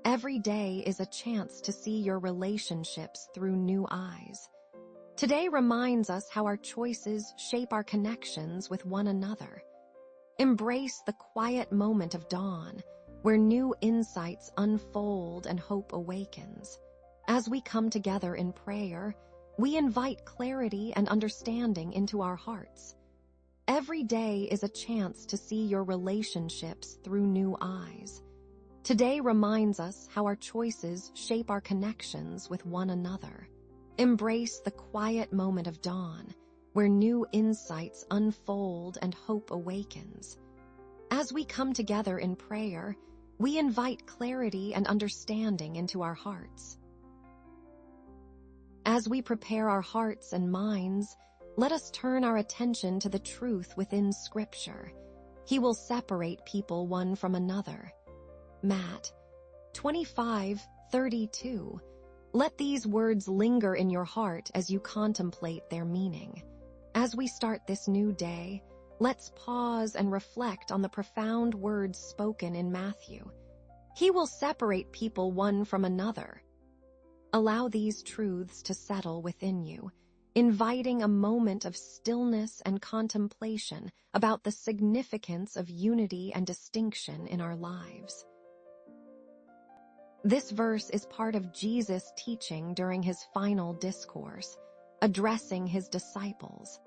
Every day is a chance to see your relationships through new eyes. Today reminds us how our choices shape our connections with one another. Embrace the quiet moment of dawn, where new insights unfold and hope awakens. As we come together in prayer, we invite clarity and understanding into our hearts. Every day is a chance to see your relationships through new eyes. Today reminds us how our choices shape our connections with one another. Embrace the quiet moment of dawn, where new insights unfold and hope awakens. As we come together in prayer, we invite clarity and understanding into our hearts. As we prepare our hearts and minds, let us turn our attention to the truth within Scripture. He will separate people one from another. Matt 25:32. Let these words linger in your heart as you contemplate their meaning. As we start this new day, let's pause and reflect on the profound words spoken in Matthew. He will separate people one from another. Allow these truths to settle within you, inviting a moment of stillness and contemplation about the significance of unity and distinction in our lives. This verse is part of Jesus' teaching during his final discourse, addressing his disciples.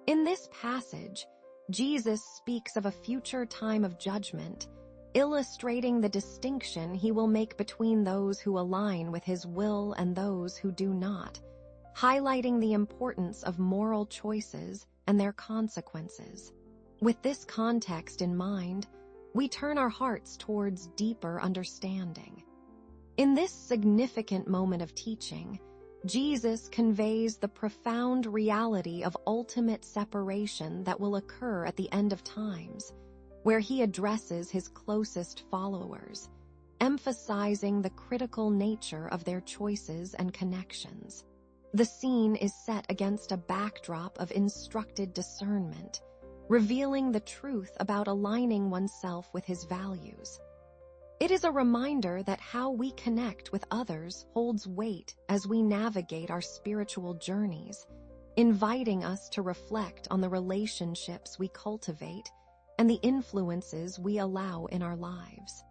In this passage, Jesus speaks of a future time of judgment, illustrating the distinction he will make between those who align with his will and those who do not, highlighting the importance of moral choices and their consequences. With this context in mind, we turn our hearts towards deeper understanding. In this significant moment of teaching, Jesus conveys the profound reality of ultimate separation that will occur at the end of times, where he addresses his closest followers, emphasizing the critical nature of their choices and connections. The scene is set against a backdrop of instructed discernment, revealing the truth about aligning oneself with his values. It is a reminder that how we connect with others holds weight as we navigate our spiritual journeys, inviting us to reflect on the relationships we cultivate and the influences we allow in our lives.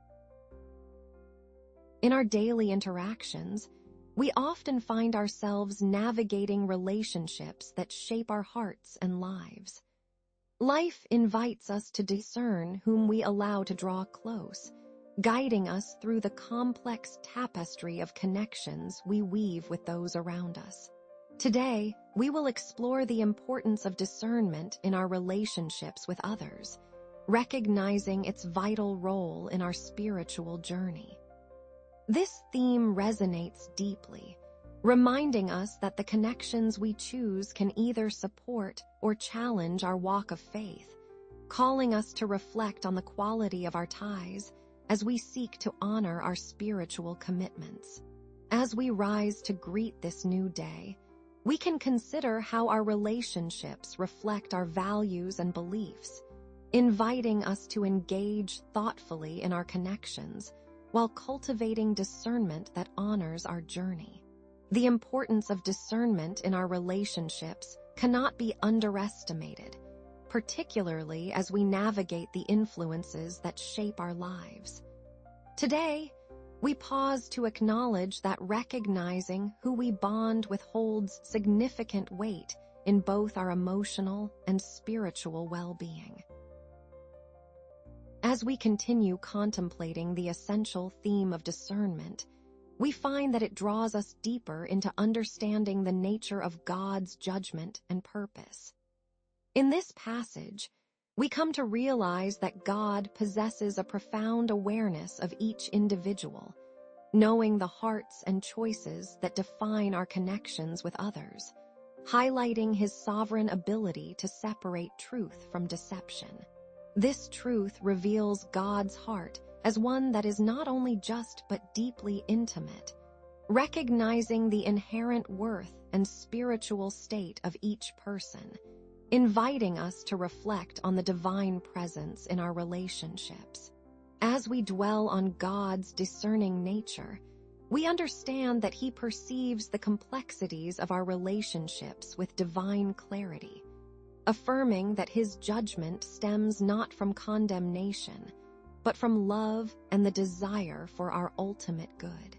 In our daily interactions, we often find ourselves navigating relationships that shape our hearts and lives. Life invites us to discern whom we allow to draw close, guiding us through the complex tapestry of connections we weave with those around us. Today, we will explore the importance of discernment in our relationships with others, recognizing its vital role in our spiritual journey. This theme resonates deeply, reminding us that the connections we choose can either support or challenge our walk of faith, calling us to reflect on the quality of our ties as we seek to honor our spiritual commitments. As we rise to greet this new day, we can consider how our relationships reflect our values and beliefs, inviting us to engage thoughtfully in our connections while cultivating discernment that honors our journey. The importance of discernment in our relationships cannot be underestimated, particularly as we navigate the influences that shape our lives. Today, we pause to acknowledge that recognizing who we bond with holds significant weight in both our emotional and spiritual well-being. As we continue contemplating the essential theme of discernment, we find that it draws us deeper into understanding the nature of God's judgment and purpose. In this passage, we come to realize that God possesses a profound awareness of each individual, knowing the hearts and choices that define our connections with others, highlighting his sovereign ability to separate truth from deception. This truth reveals God's heart as one that is not only just but deeply intimate, recognizing the inherent worth and spiritual state of each person, inviting us to reflect on the divine presence in our relationships. As we dwell on God's discerning nature, we understand that He perceives the complexities of our relationships with divine clarity, affirming that His judgment stems not from condemnation, but from love and the desire for our ultimate good.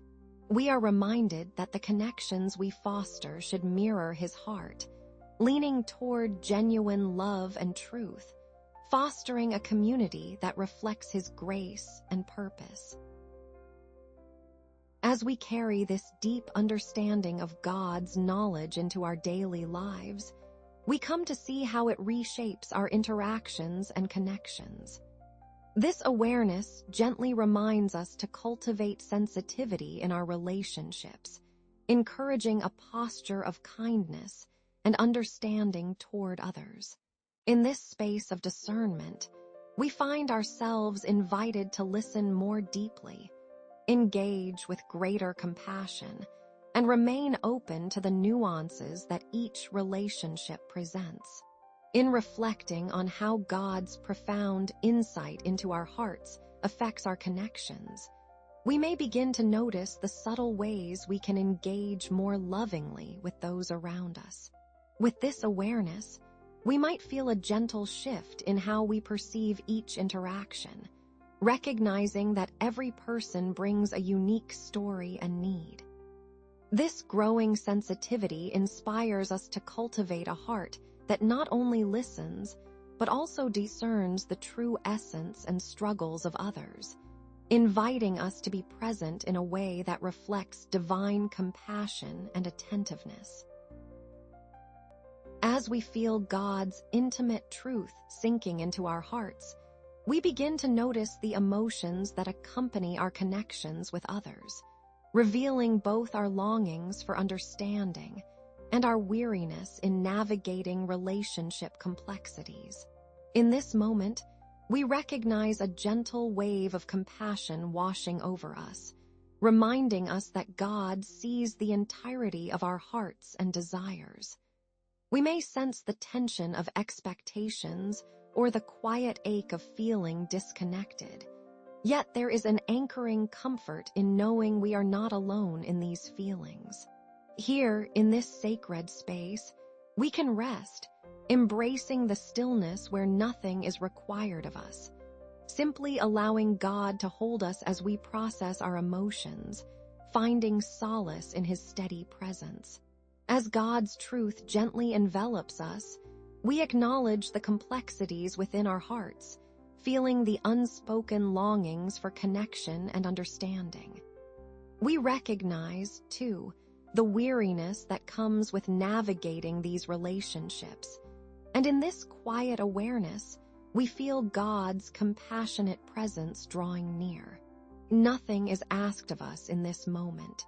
We are reminded that the connections we foster should mirror His heart, leaning toward genuine love and truth, fostering a community that reflects His grace and purpose. As we carry this deep understanding of God's knowledge into our daily lives, we come to see how it reshapes our interactions and connections. This awareness gently reminds us to cultivate sensitivity in our relationships, encouraging a posture of kindness and understanding toward others. In this space of discernment, we find ourselves invited to listen more deeply, engage with greater compassion, and remain open to the nuances that each relationship presents. In reflecting on how God's profound insight into our hearts affects our connections, we may begin to notice the subtle ways we can engage more lovingly with those around us. With this awareness, we might feel a gentle shift in how we perceive each interaction, recognizing that every person brings a unique story and need. This growing sensitivity inspires us to cultivate a heart that not only listens, but also discerns the true essence and struggles of others, inviting us to be present in a way that reflects divine compassion and attentiveness. As we feel God's intimate truth sinking into our hearts, we begin to notice the emotions that accompany our connections with others, revealing both our longings for understanding and our weariness in navigating relationship complexities. In this moment, we recognize a gentle wave of compassion washing over us, reminding us that God sees the entirety of our hearts and desires. We may sense the tension of expectations or the quiet ache of feeling disconnected, yet there is an anchoring comfort in knowing we are not alone in these feelings. Here, in this sacred space, we can rest, embracing the stillness where nothing is required of us, simply allowing God to hold us as we process our emotions, finding solace in His steady presence. As God's truth gently envelops us, we acknowledge the complexities within our hearts, feeling the unspoken longings for connection and understanding. We recognize, too, the weariness that comes with navigating these relationships, and in this quiet awareness, we feel God's compassionate presence drawing near. Nothing is asked of us in this moment.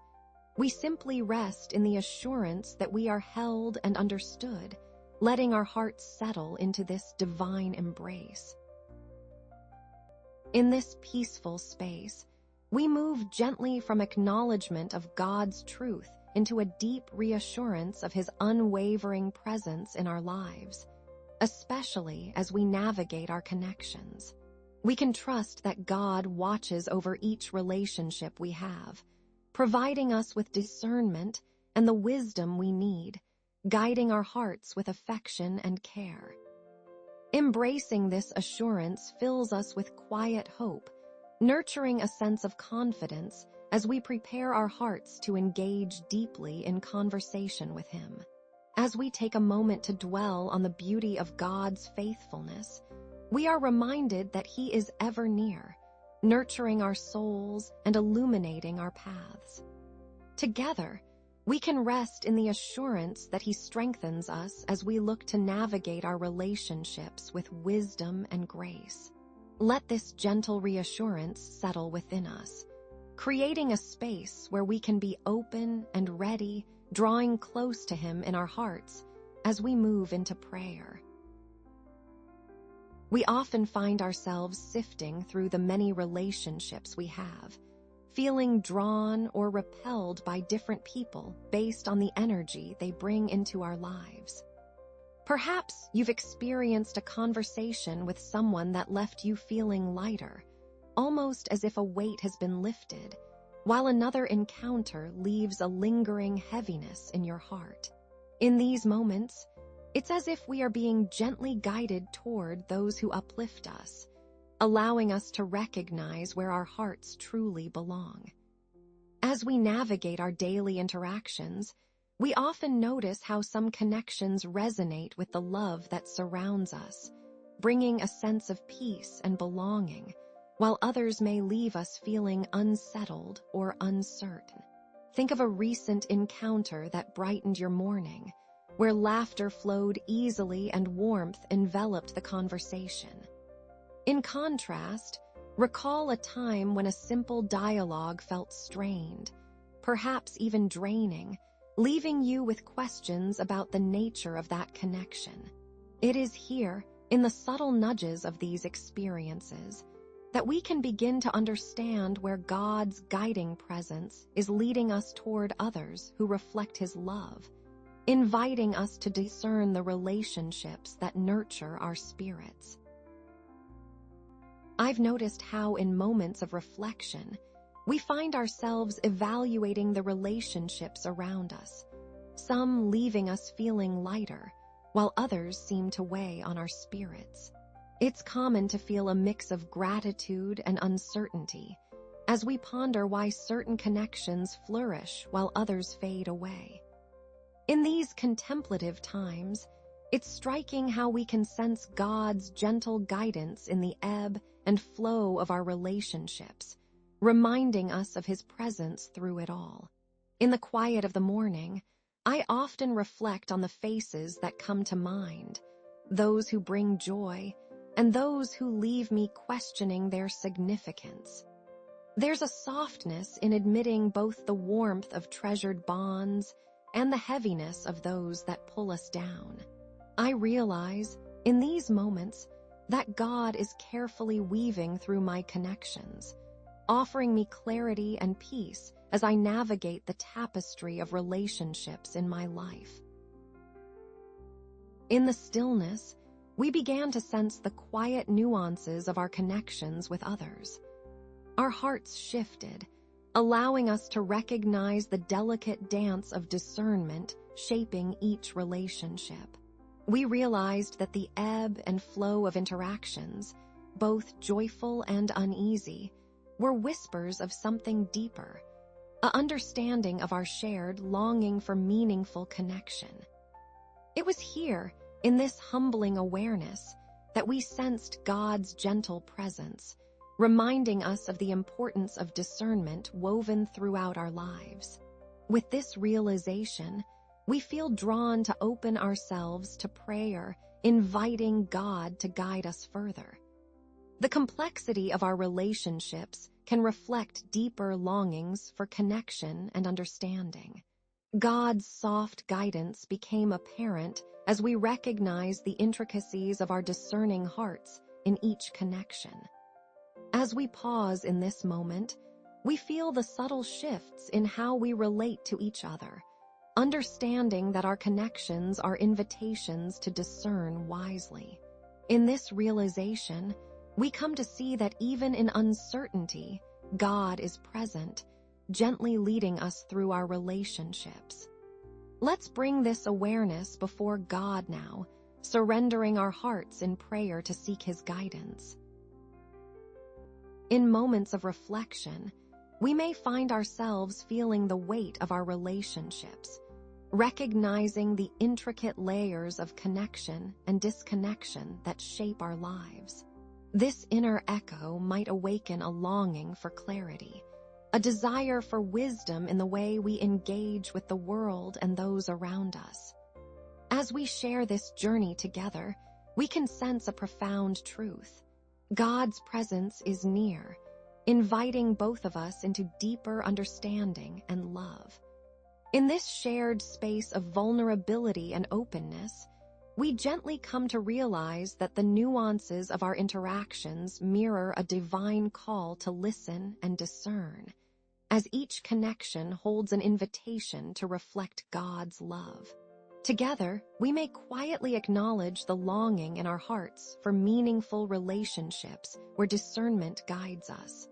We simply rest in the assurance that we are held and understood, letting our hearts settle into this divine embrace. In this peaceful space, we move gently from acknowledgement of God's truth into a deep reassurance of His unwavering presence in our lives, especially as we navigate our connections. We can trust that God watches over each relationship we have, providing us with discernment and the wisdom we need, guiding our hearts with affection and care. Embracing this assurance fills us with quiet hope, nurturing a sense of confidence as we prepare our hearts to engage deeply in conversation with Him. As we take a moment to dwell on the beauty of God's faithfulness, we are reminded that He is ever near, nurturing our souls and illuminating our paths. Together, we can rest in the assurance that He strengthens us as we look to navigate our relationships with wisdom and grace. Let this gentle reassurance settle within us, creating a space where we can be open and ready, drawing close to Him in our hearts as we move into prayer. We often find ourselves sifting through the many relationships we have, feeling drawn or repelled by different people based on the energy they bring into our lives. Perhaps you've experienced a conversation with someone that left you feeling lighter, almost as if a weight has been lifted, while another encounter leaves a lingering heaviness in your heart. In these moments, it's as if we are being gently guided toward those who uplift us, allowing us to recognize where our hearts truly belong. As we navigate our daily interactions, we often notice how some connections resonate with the love that surrounds us, bringing a sense of peace and belonging, while others may leave us feeling unsettled or uncertain. Think of a recent encounter that brightened your morning, where laughter flowed easily and warmth enveloped the conversation. In contrast, recall a time when a simple dialogue felt strained, perhaps even draining, leaving you with questions about the nature of that connection. It is here, in the subtle nudges of these experiences, that we can begin to understand where God's guiding presence is leading us toward others who reflect His love, inviting us to discern the relationships that nurture our spirits. I've noticed how in moments of reflection, we find ourselves evaluating the relationships around us, some leaving us feeling lighter, while others seem to weigh on our spirits. It's common to feel a mix of gratitude and uncertainty as we ponder why certain connections flourish while others fade away. In these contemplative times, it's striking how we can sense God's gentle guidance in the ebb and flow of our relationships, reminding us of His presence through it all. In the quiet of the morning, I often reflect on the faces that come to mind, those who bring joy and those who leave me questioning their significance. There's a softness in admitting both the warmth of treasured bonds and the heaviness of those that pull us down. I realize, in these moments, that God is carefully weaving through my connections, offering me clarity and peace as I navigate the tapestry of relationships in my life. In the stillness, we began to sense the quiet nuances of our connections with others. Our hearts shifted, allowing us to recognize the delicate dance of discernment shaping each relationship. We realized that the ebb and flow of interactions, both joyful and uneasy, were whispers of something deeper, an understanding of our shared longing for meaningful connection. It was here, in this humbling awareness, that we sensed God's gentle presence, reminding us of the importance of discernment woven throughout our lives. With this realization, we feel drawn to open ourselves to prayer, inviting God to guide us further. The complexity of our relationships can reflect deeper longings for connection and understanding. God's soft guidance became apparent as we recognize the intricacies of our discerning hearts in each connection. As we pause in this moment, we feel the subtle shifts in how we relate to each other, understanding that our connections are invitations to discern wisely. In this realization, we come to see that even in uncertainty, God is present, gently leading us through our relationships. Let's bring this awareness before God now, surrendering our hearts in prayer to seek His guidance. In moments of reflection, we may find ourselves feeling the weight of our relationships, recognizing the intricate layers of connection and disconnection that shape our lives. This inner echo might awaken a longing for clarity, a desire for wisdom in the way we engage with the world and those around us. As we share this journey together, we can sense a profound truth. God's presence is near, inviting both of us into deeper understanding and love. In this shared space of vulnerability and openness, we gently come to realize that the nuances of our interactions mirror a divine call to listen and discern, as each connection holds an invitation to reflect God's love. Together, we may quietly acknowledge the longing in our hearts for meaningful relationships where discernment guides us,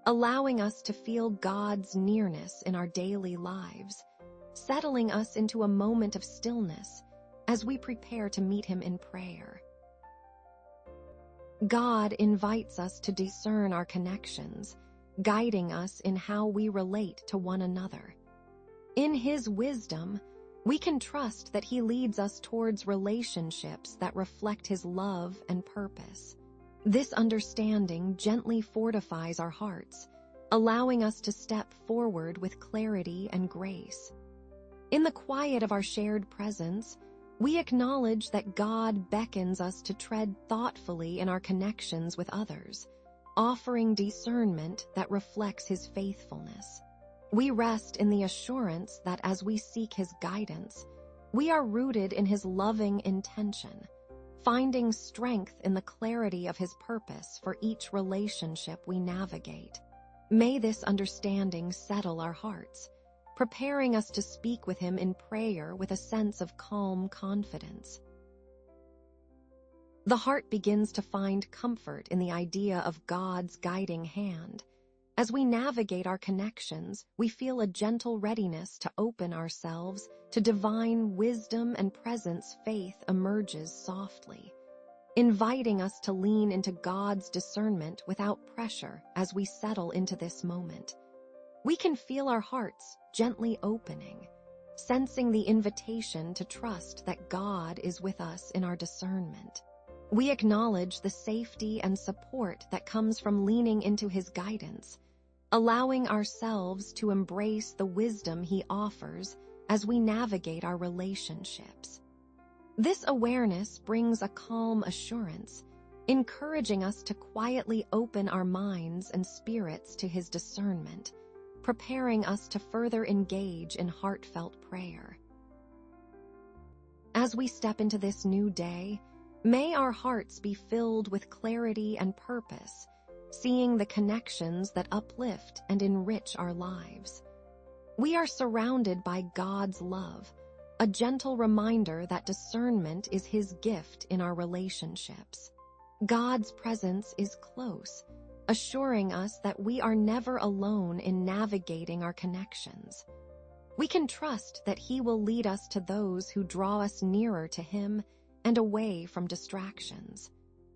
allowing us to feel God's nearness in our daily lives, settling us into a moment of stillness as we prepare to meet Him in prayer. God invites us to discern our connections, guiding us in how we relate to one another. In His wisdom, we can trust that He leads us towards relationships that reflect His love and purpose. This understanding gently fortifies our hearts, allowing us to step forward with clarity and grace. In the quiet of our shared presence, we acknowledge that God beckons us to tread thoughtfully in our connections with others, offering discernment that reflects His faithfulness. We rest in the assurance that as we seek His guidance, we are rooted in His loving intention, finding strength in the clarity of His purpose for each relationship we navigate. May this understanding settle our hearts, preparing us to speak with Him in prayer with a sense of calm confidence. The heart begins to find comfort in the idea of God's guiding hand. As we navigate our connections, we feel a gentle readiness to open ourselves to divine wisdom and presence. Faith emerges softly, inviting us to lean into God's discernment without pressure as we settle into this moment. We can feel our hearts gently opening, sensing the invitation to trust that God is with us in our discernment. We acknowledge the safety and support that comes from leaning into His guidance, allowing ourselves to embrace the wisdom He offers as we navigate our relationships. This awareness brings a calm assurance, encouraging us to quietly open our minds and spirits to His discernment, preparing us to further engage in heartfelt prayer. As we step into this new day, may our hearts be filled with clarity and purpose, seeing the connections that uplift and enrich our lives. We are surrounded by God's love, a gentle reminder that discernment is His gift in our relationships. God's presence is close, assuring us that we are never alone in navigating our connections. We can trust that He will lead us to those who draw us nearer to Him and away from distractions.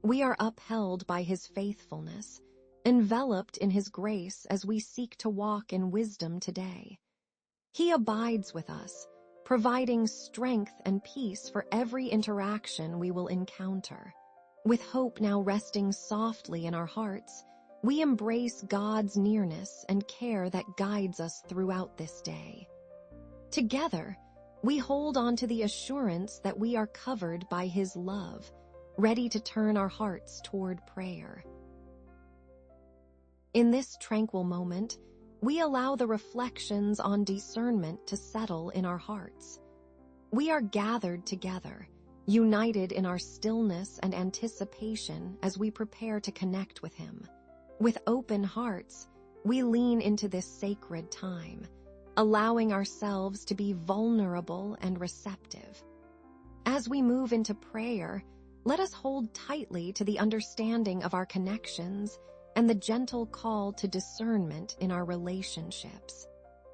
We are upheld by His faithfulness, enveloped in His grace as we seek to walk in wisdom today. He abides with us, providing strength and peace for every interaction we will encounter. With hope now resting softly in our hearts, we embrace God's nearness and care that guides us throughout this day. Together, we hold on to the assurance that we are covered by His love, ready to turn our hearts toward prayer. In this tranquil moment, we allow the reflections on discernment to settle in our hearts. We are gathered together, united in our stillness and anticipation as we prepare to connect with Him. With open hearts, we lean into this sacred time, allowing ourselves to be vulnerable and receptive. As we move into prayer, let us hold tightly to the understanding of our connections and the gentle call to discernment in our relationships.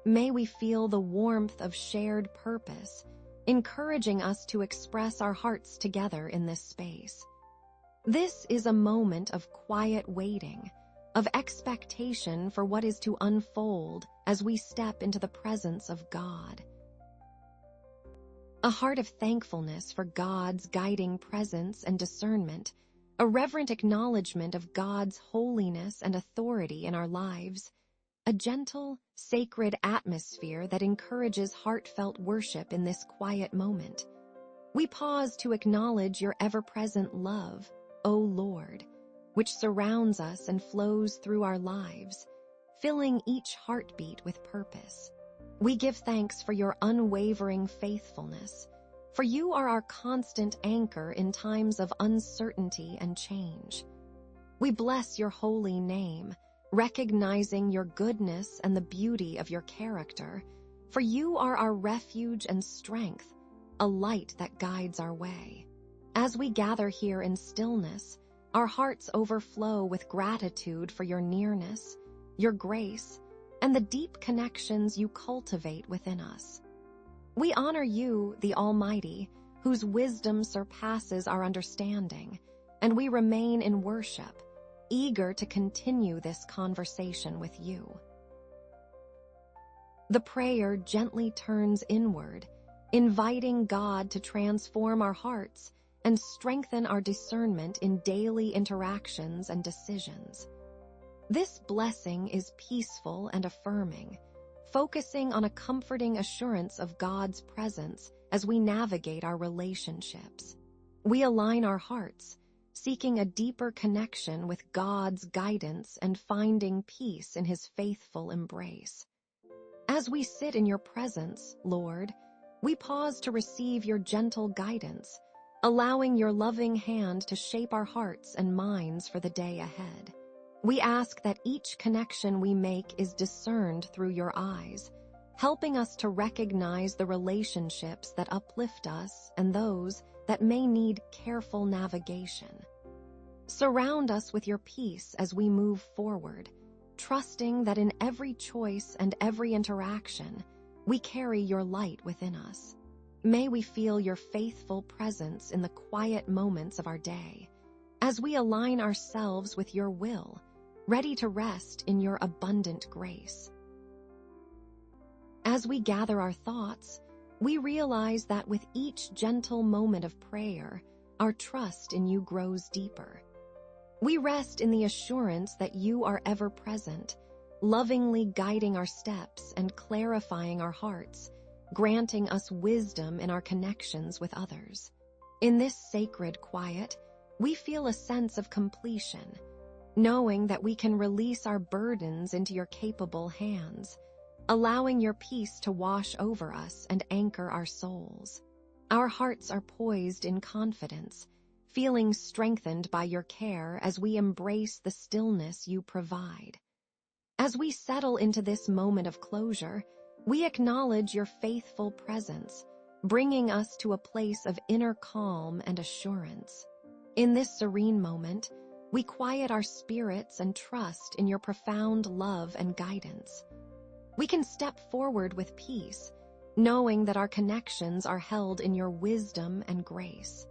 May we feel the warmth of shared purpose, encouraging us to express our hearts together in this space. This is a moment of quiet waiting, of expectation for what is to unfold as we step into the presence of God. A heart of thankfulness for God's guiding presence and discernment, a reverent acknowledgement of God's holiness and authority in our lives, a gentle, sacred atmosphere that encourages heartfelt worship in this quiet moment. We pause to acknowledge your ever-present love, O Lord, which surrounds us and flows through our lives, filling each heartbeat with purpose. We give thanks for your unwavering faithfulness, for you are our constant anchor in times of uncertainty and change. We bless your holy name, recognizing your goodness and the beauty of your character, for you are our refuge and strength, a light that guides our way. As we gather here in stillness, our hearts overflow with gratitude for your nearness, your grace, and the deep connections you cultivate within us. We honor you, the Almighty, whose wisdom surpasses our understanding, and we remain in worship, eager to continue this conversation with you. The prayer gently turns inward, inviting God to transform our hearts and strengthen our discernment in daily interactions and decisions. This blessing is peaceful and affirming, focusing on a comforting assurance of God's presence as we navigate our relationships. We align our hearts, seeking a deeper connection with God's guidance and finding peace in His faithful embrace. As we sit in your presence, Lord, we pause to receive your gentle guidance, allowing your loving hand to shape our hearts and minds for the day ahead. We ask that each connection we make is discerned through your eyes, helping us to recognize the relationships that uplift us and those that may need careful navigation. Surround us with your peace as we move forward, trusting that in every choice and every interaction, we carry your light within us. May we feel your faithful presence in the quiet moments of our day, as we align ourselves with your will, ready to rest in your abundant grace. As we gather our thoughts, we realize that with each gentle moment of prayer, our trust in you grows deeper. We rest in the assurance that you are ever present, lovingly guiding our steps and clarifying our hearts, granting us wisdom in our connections with others. In this sacred quiet, we feel a sense of completion, knowing that we can release our burdens into your capable hands, allowing your peace to wash over us and anchor our souls. Our hearts are poised in confidence, feeling strengthened by your care as we embrace the stillness you provide. As we settle into this moment of closure, we acknowledge your faithful presence, bringing us to a place of inner calm and assurance. In this serene moment, we quiet our spirits and trust in your profound love and guidance. We can step forward with peace, knowing that our connections are held in your wisdom and grace.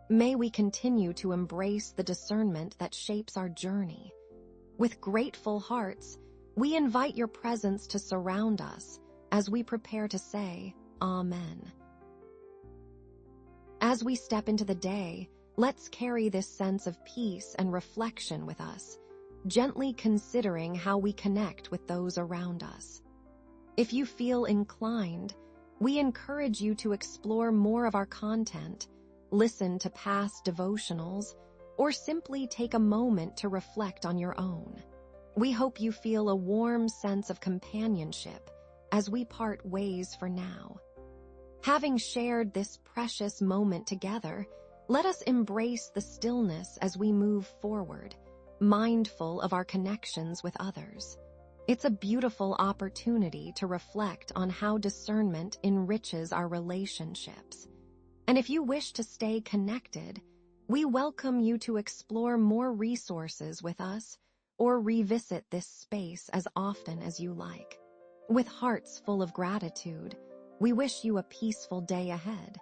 May we continue to embrace the discernment that shapes our journey. With grateful hearts, we invite your presence to surround us as we prepare to say, Amen. As we step into the day, let's carry this sense of peace and reflection with us, gently considering how we connect with those around us. If you feel inclined, we encourage you to explore more of our content, listen to past devotionals, or simply take a moment to reflect on your own. We hope you feel a warm sense of companionship as we part ways for now. Having shared this precious moment together, let us embrace the stillness as we move forward, mindful of our connections with others. It's a beautiful opportunity to reflect on how discernment enriches our relationships. And if you wish to stay connected, we welcome you to explore more resources with us or revisit this space as often as you like. With hearts full of gratitude, we wish you a peaceful day ahead.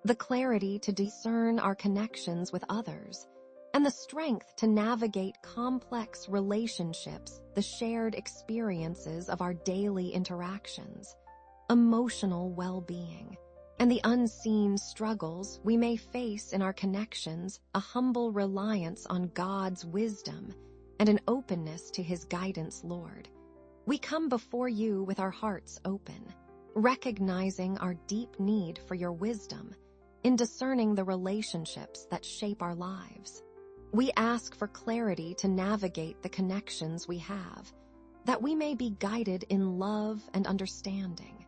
The clarity to discern our connections with others, and the strength to navigate complex relationships, the shared experiences of our daily interactions, emotional well-being, and the unseen struggles we may face in our connections, a humble reliance on God's wisdom and an openness to His guidance, Lord. We come before you with our hearts open, recognizing our deep need for your wisdom in discerning the relationships that shape our lives. We ask for clarity to navigate the connections we have, that we may be guided in love and understanding.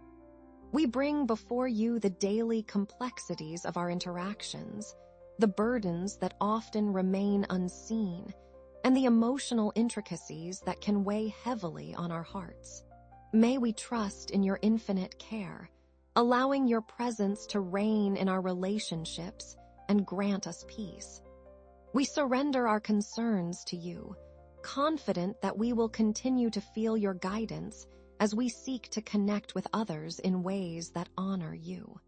We bring before you the daily complexities of our interactions, the burdens that often remain unseen, and the emotional intricacies that can weigh heavily on our hearts. May we trust in your infinite care, allowing your presence to reign in our relationships and grant us peace. We surrender our concerns to you, confident that we will continue to feel your guidance as we seek to connect with others in ways that honor you.